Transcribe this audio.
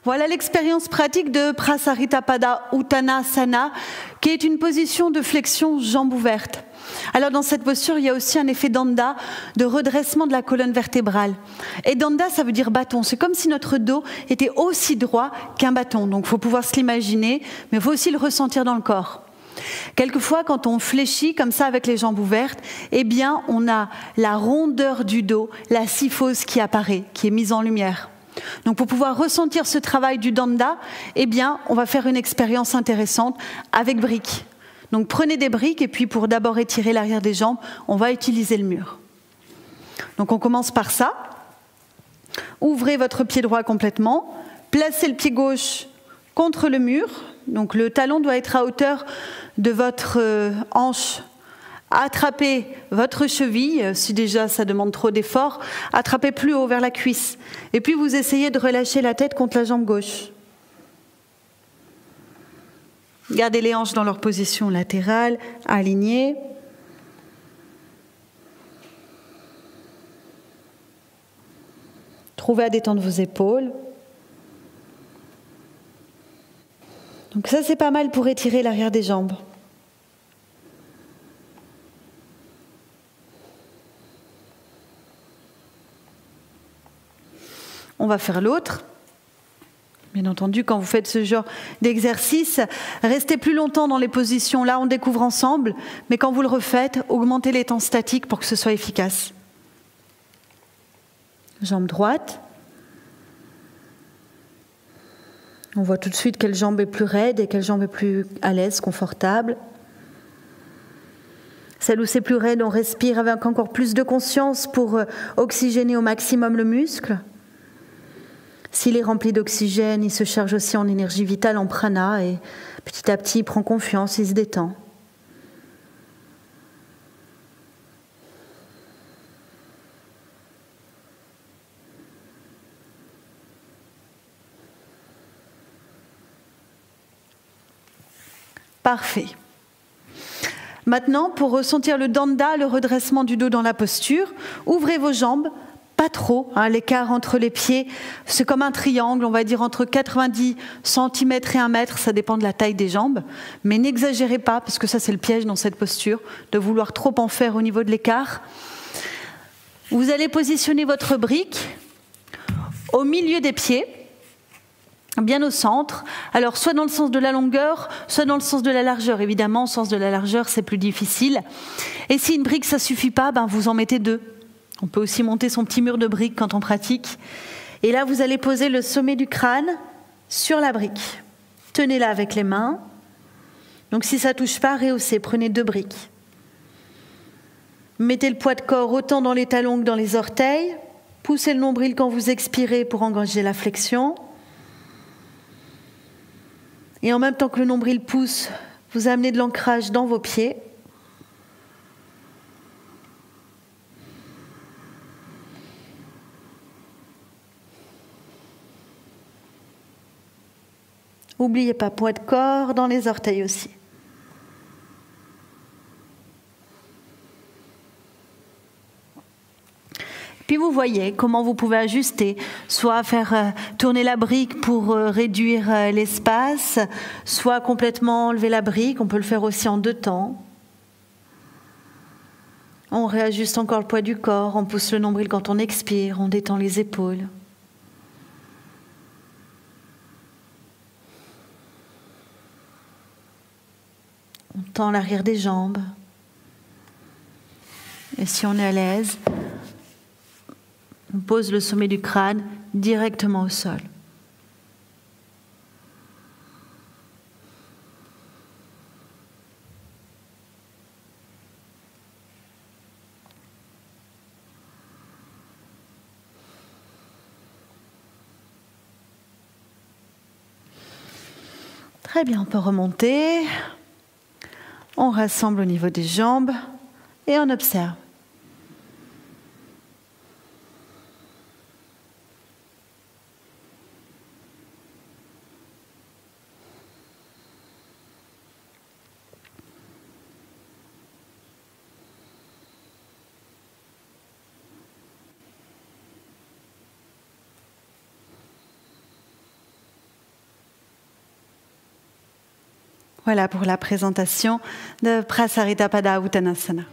Voilà l'expérience pratique de Prasaritapada Uttanasana, qui est une position de flexion jambes ouvertes. Alors dans cette posture, il y a aussi un effet danda, de redressement de la colonne vertébrale. Et danda, ça veut dire bâton. C'est comme si notre dos était aussi droit qu'un bâton. Donc il faut pouvoir se l'imaginer, mais il faut aussi le ressentir dans le corps. Quelquefois, quand on fléchit comme ça avec les jambes ouvertes, eh bien, on a la rondeur du dos, la syphose qui apparaît, qui est mise en lumière. Donc pour pouvoir ressentir ce travail du danda, eh bien, on va faire une expérience intéressante avec briques. Donc prenez des briques et puis pour d'abord étirer l'arrière des jambes, on va utiliser le mur. Donc on commence par ça. Ouvrez votre pied droit complètement, placez le pied gauche contre le mur. Donc le talon doit être à hauteur de votre hanche. Attrapez votre cheville, si déjà ça demande trop d'effort, attrapez plus haut vers la cuisse. Et puis vous essayez de relâcher la tête contre la jambe gauche. Gardez les hanches dans leur position latérale, alignées. Trouvez à détendre vos épaules. Donc ça, c'est pas mal pour étirer l'arrière des jambes. On va faire l'autre. Bien entendu, quand vous faites ce genre d'exercice, restez plus longtemps dans les positions. Là, on découvre ensemble. Mais quand vous le refaites, augmentez les temps statiques pour que ce soit efficace. Jambe droite. On voit tout de suite quelle jambe est plus raide et quelle jambe est plus à l'aise, confortable. Celle où c'est plus raide, on respire avec encore plus de conscience pour oxygéner au maximum le muscle. S'il est rempli d'oxygène, il se charge aussi en énergie vitale, en prana, et petit à petit, il prend confiance, il se détend. Parfait. Maintenant, pour ressentir le danda, le redressement du dos dans la posture, ouvrez vos jambes. Pas trop, l'écart entre les pieds, c'est comme un triangle, on va dire entre 90 cm et 1 mètre, ça dépend de la taille des jambes, mais n'exagérez pas, parce que ça c'est le piège dans cette posture, de vouloir trop en faire au niveau de l'écart. Vous allez positionner votre brique au milieu des pieds, bien au centre, alors soit dans le sens de la longueur, soit dans le sens de la largeur. Évidemment, au sens de la largeur, c'est plus difficile. Et si une brique, ça ne suffit pas, vous en mettez 2. On peut aussi monter son petit mur de briques quand on pratique. Et là, vous allez poser le sommet du crâne sur la brique. Tenez-la avec les mains. Donc si ça ne touche pas, rehaussez, prenez 2 briques. Mettez le poids de corps autant dans les talons que dans les orteils. Poussez le nombril quand vous expirez pour engager la flexion. Et en même temps que le nombril pousse, vous amenez de l'ancrage dans vos pieds. N'oubliez pas, poids de corps dans les orteils aussi. Puis vous voyez comment vous pouvez ajuster, soit faire tourner la brique pour réduire l'espace, soit complètement enlever la brique. On peut le faire aussi en 2 temps. On réajuste encore le poids du corps, on pousse le nombril quand on expire, on détend les épaules. On tend l'arrière des jambes. Et si on est à l'aise, on pose le sommet du crâne directement au sol. Très bien, on peut remonter. On rassemble au niveau des jambes et on observe. Voilà pour la présentation de Prasarita Pada Uttanasana.